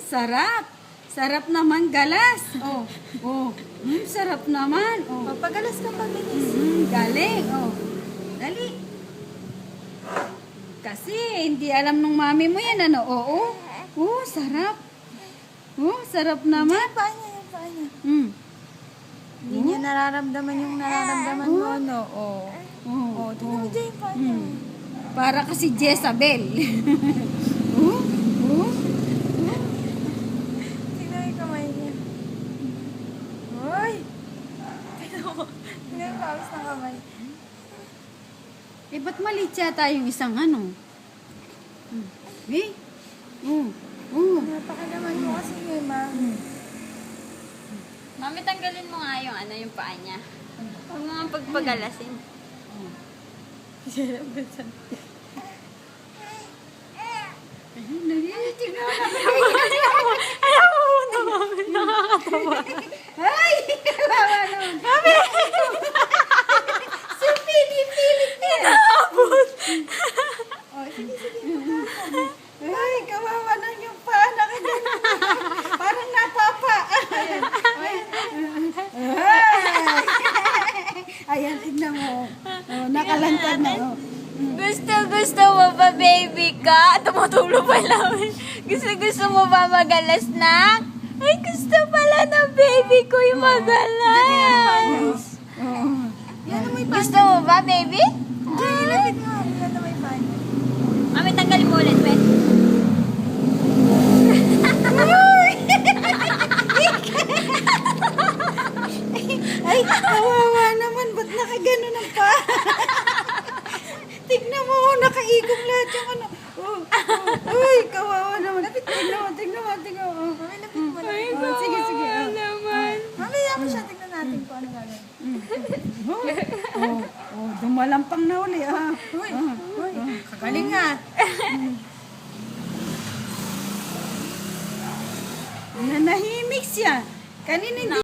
Sarap. Sarap naman galas. Oh. Oh. Sarap naman. Oh. Papagalas ka pa, bilis. Galing. Oh. Dali. Kasi hindi alam nung mami mo yan, ano? Oo. Oh, sarap. Oh, sarap naman. Yung paa niya, yung paa niya. Hindi Oh. niya nararamdaman yung nararamdaman mo, no? Oo. Oh. Oo, tingnan mo dyan yung paa niya. Para kasi Jezabel. Oh. Oh. Tingnan mo yung kamay niya. Uy! Tingnan mo. Tingnan yung pawis ng kamay. Eh, ba't maliit yata yung isang ano? Eh? Napakalaman mo kasi yun, ma. Mami, tanggalin mo nga yung ano, yung paa niya. Huwag mo nga pagpagalasin. Ay! Kawawa naman. Mami! So, pilit niya. Oh, sige. Ay, kawawa na yung paa. Nakagano. Parang napapa. Ayan, tignan mo. Oh, nakalantad na. Oh. Gusto mo ba, baby ka? Tumutulo pa lang. Gusto mo ba magalas na? Ay, gusto pala ng baby ko yung magalas. Oh. Yan ang may paa. Gusto mo ba, baby? Diyan, ilapit mo. Yan ang may paa niya. Mami, tanggalin mo ulit, be. Ay, kawawa naman. Ba't nakagano ng paa? Tignan mo, nakaigom lahat yung ano. Uy, kawawa naman. Tignan mo. Mami, lapit mo. Lapit mo. Oh, sige. Mamaya mo siya. Tignan natin kung ano gagawin. Dumalampang na uli. Uy, kagaling nga. Nanahimik siya. Kanina hindi